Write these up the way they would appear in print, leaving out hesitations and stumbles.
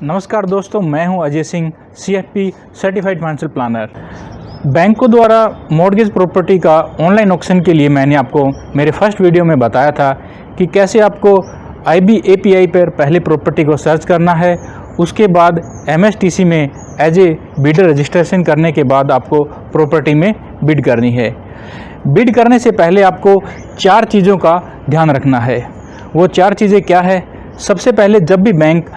नमस्कार दोस्तों, मैं हूं Ajay Singh, CFP certified financial planner. बैंकों द्वारा मॉर्गेज प्रॉपर्टी का ऑनलाइन ऑक्शन के लिए मैंने आपको मेरे फर्स्ट वीडियो में बताया था कि कैसे आपको IB API पर पहले प्रॉपर्टी को सर्च करना है। उसके बाद MSTC में एज ए बिडर रजिस्ट्रेशन करने के बाद आपको प्रॉपर्टी में बिड करनी है। बिड करने से पहले आपको 4 चीज़ों का ध्यान रखना है। वो 4 चीज़ें क्या है? सबसे पहले, जब भी बैंक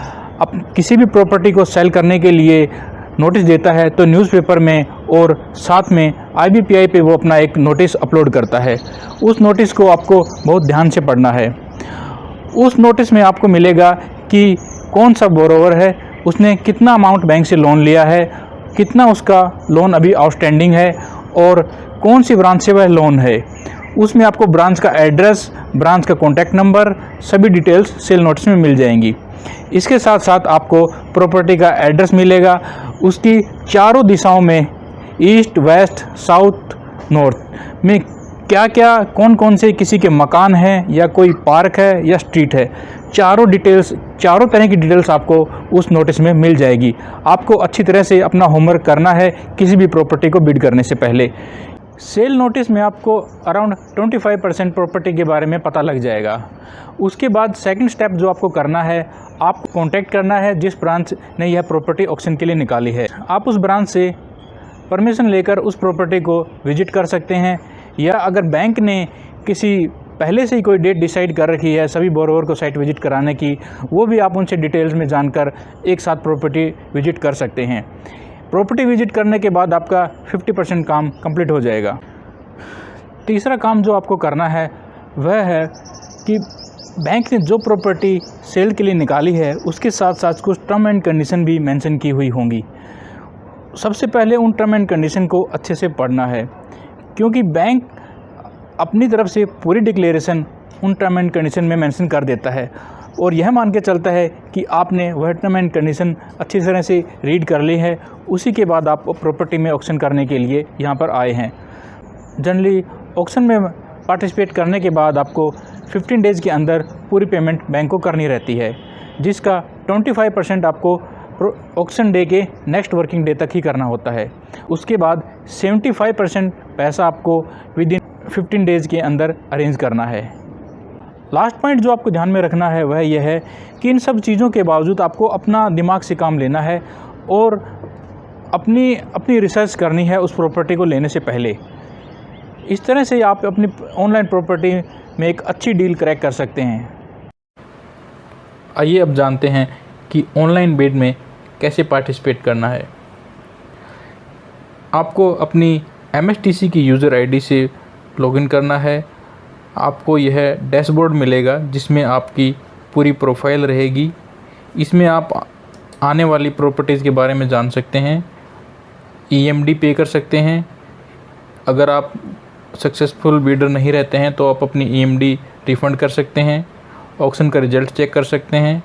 किसी भी प्रॉपर्टी को सेल करने के लिए नोटिस देता है तो न्यूज़पेपर में और साथ में IBPI पे वो अपना एक नोटिस अपलोड करता है। उस नोटिस को आपको बहुत ध्यान से पढ़ना है। उस नोटिस में आपको मिलेगा कि कौन सा बोरोवर है, उसने कितना अमाउंट बैंक से लोन लिया है, कितना उसका लोन अभी आउटस्टैंडिंग है और कौन सी ब्रांच से वह लोन है। उसमें आपको ब्रांच का एड्रेस, ब्रांच का कॉन्टैक्ट नंबर, सभी डिटेल्स सेल नोटिस में मिल जाएंगी। इसके साथ साथ आपको प्रॉपर्टी का एड्रेस मिलेगा, उसकी चारों दिशाओं में ईस्ट, वेस्ट, साउथ, नॉर्थ में क्या क्या, कौन कौन से किसी के मकान हैं या कोई पार्क है या स्ट्रीट है, चारों तरह की डिटेल्स आपको उस नोटिस में मिल जाएगी। आपको अच्छी तरह से अपना होमवर्क करना है किसी भी प्रॉपर्टी को बिड करने से पहले। सेल नोटिस में आपको अराउंड 25% प्रॉपर्टी के बारे में पता लग जाएगा। उसके बाद सेकंड स्टेप जो आपको करना है, आप कांटेक्ट करना है जिस ब्रांच ने यह प्रॉपर्टी ऑक्शन के लिए निकाली है। आप उस ब्रांच से परमिशन लेकर उस प्रॉपर्टी को विजिट कर सकते हैं, या अगर बैंक ने किसी पहले से ही कोई डेट डिसाइड कर रखी है सभी बोरोवर को साइट विजिट कराने की, वो भी आप उनसे डिटेल्स में जानकर एक साथ प्रॉपर्टी विजिट कर सकते हैं। प्रॉपर्टी विजिट करने के बाद आपका 50% काम कंप्लीट हो जाएगा। तीसरा काम जो आपको करना है वह है कि बैंक ने जो प्रॉपर्टी सेल के लिए निकाली है उसके साथ साथ कुछ टर्म एंड कंडीशन भी मेंशन की हुई होंगी। सबसे पहले उन टर्म एंड कंडीशन को अच्छे से पढ़ना है, क्योंकि बैंक अपनी तरफ से पूरी डिक्लेरेशन उन टर्म एंड कंडीशन में मेंशन कर देता है और यह मान के चलता है कि आपने वह टर्म एंड कंडीशन अच्छी तरह से रीड कर ली है। उसी के बाद आप प्रॉपर्टी में ऑक्शन करने के लिए यहाँ पर आए हैं। जनरली ऑक्शन में पार्टिसिपेट करने के बाद आपको 15 डेज़ के अंदर पूरी पेमेंट बैंक को करनी रहती है, जिसका 25% आपको ऑक्शन डे के नेक्स्ट वर्किंग डे तक ही करना होता है। उसके बाद 75% पैसा आपको विदिन 15 डेज़ के अंदर अरेंज करना है। लास्ट पॉइंट जो आपको ध्यान में रखना है वह यह है कि इन सब चीज़ों के बावजूद आपको अपना दिमाग से काम लेना है और अपनी रिसर्च करनी है उस प्रॉपर्टी को लेने से पहले। इस तरह से आप अपनी ऑनलाइन प्रॉपर्टी में एक अच्छी डील क्रैक कर सकते हैं। आइए अब जानते हैं कि ऑनलाइन बिड में कैसे पार्टिसिपेट करना है। आपको अपनी MSTC की यूज़र ID से लॉगिन करना है। आपको यह डैशबोर्ड मिलेगा जिसमें आपकी पूरी प्रोफाइल रहेगी। इसमें आप आने वाली प्रॉपर्टीज़ के बारे में जान सकते हैं, EMD पे कर सकते हैं। अगर आप सक्सेसफुल बिडर नहीं रहते हैं तो आप अपनी EMD रिफ़ंड कर सकते हैं, ऑक्शन का रिज़ल्ट चेक कर सकते हैं,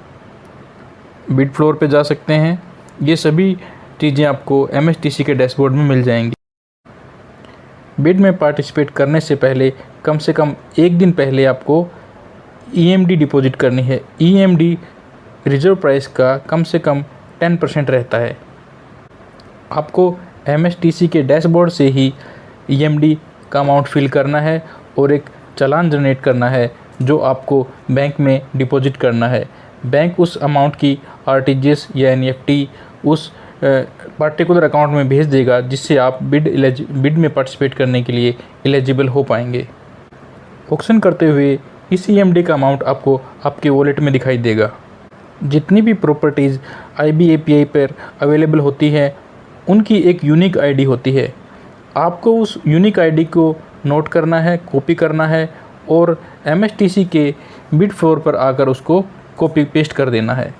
बिड फ्लोर पे जा सकते हैं। ये सभी चीज़ें आपको MSTC के डैशबोर्ड में मिल जाएंगी। बिड में पार्टिसिपेट करने से पहले कम से कम एक दिन पहले आपको EMD डिपॉजिट करनी है। EMD रिजर्व प्राइस का कम से कम 10% रहता है। आपको MSTC के डैशबोर्ड से ही EMD का अमाउंट फिल करना है और एक चालान जनरेट करना है जो आपको बैंक में डिपॉजिट करना है। बैंक उस अमाउंट की RTGS या NEFT उस पार्टिकुलर अकाउंट में भेज देगा, जिससे आप बिड में पार्टिसिपेट करने के लिए एलिजिबल हो पाएंगे। ऑक्शन करते हुए इस EMD का अमाउंट आपको आपके वॉलेट में दिखाई देगा। जितनी भी प्रॉपर्टीज़ IB API पर अवेलेबल होती है उनकी एक यूनिक ID होती है। आपको उस यूनिक ID को नोट करना है, कॉपी करना है और MSTC के बिड फ्लोर पर आकर उसको कॉपी पेस्ट कर देना है।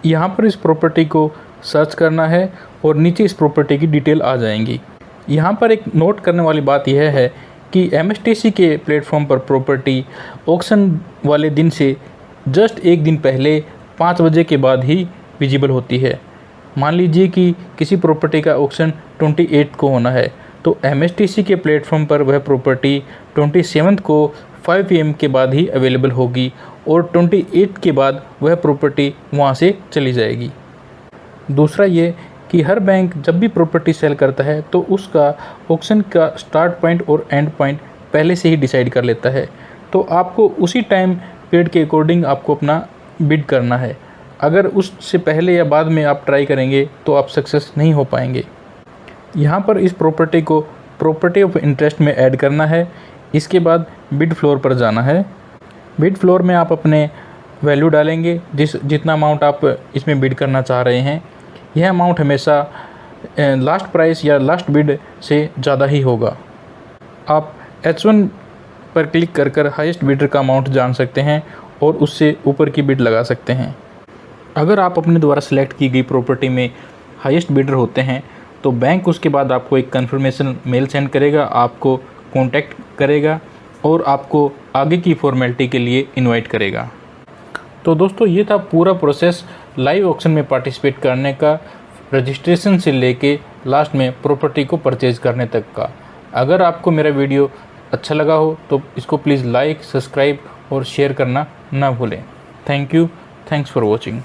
यहाँ पर इस प्रॉपर्टी को सर्च करना है और नीचे इस प्रॉपर्टी की डिटेल आ जाएंगी। यहाँ पर एक नोट करने वाली बात यह है कि MSTC के प्लेटफॉर्म पर प्रॉपर्टी ऑक्शन वाले दिन से जस्ट एक दिन पहले 5 बजे के बाद ही विजिबल होती है। मान लीजिए कि किसी प्रॉपर्टी का ऑक्शन 28 को होना है तो MSTC के प्लेटफॉर्म पर वह प्रॉपर्टी 27 को 5 PM के बाद ही अवेलेबल होगी और 28 के बाद वह प्रॉपर्टी वहाँ से चली जाएगी। दूसरा ये कि हर बैंक जब भी प्रॉपर्टी सेल करता है तो उसका ऑक्शन का स्टार्ट पॉइंट और एंड पॉइंट पहले से ही डिसाइड कर लेता है। तो आपको उसी टाइम पीरियड के अकॉर्डिंग आपको अपना बिड करना है। अगर उससे पहले या बाद में आप ट्राई करेंगे तो आप सक्सेस नहीं हो पाएंगे। यहाँ पर इस प्रॉपर्टी को प्रॉपर्टी ऑफ इंटरेस्ट में ऐड करना है। इसके बाद बिड फ्लोर पर जाना है। बिड फ्लोर में आप अपने वैल्यू डालेंगे, जितना अमाउंट आप इसमें बिड करना चाह रहे हैं। यह अमाउंट हमेशा लास्ट प्राइस या लास्ट बिड से ज़्यादा ही होगा। आप H1 पर क्लिक कर कर हाईएस्ट बिडर का अमाउंट जान सकते हैं और उससे ऊपर की बिड लगा सकते हैं। अगर आप अपने द्वारा सेलेक्ट की गई प्रॉपर्टी में हाईएस्ट बिडर होते हैं तो बैंक उसके बाद आपको एक कन्फर्मेशन मेल सेंड करेगा, आपको कॉन्टैक्ट करेगा और आपको आगे की फॉर्मेलिटी के लिए इनवाइट करेगा। तो दोस्तों ये था पूरा प्रोसेस लाइव ऑक्शन में पार्टिसिपेट करने का, रजिस्ट्रेशन से लेके लास्ट में प्रॉपर्टी को परचेज करने तक का। अगर आपको मेरा वीडियो अच्छा लगा हो तो इसको प्लीज़ लाइक, सब्सक्राइब और शेयर करना ना भूलें। Thank you, thanks for watching.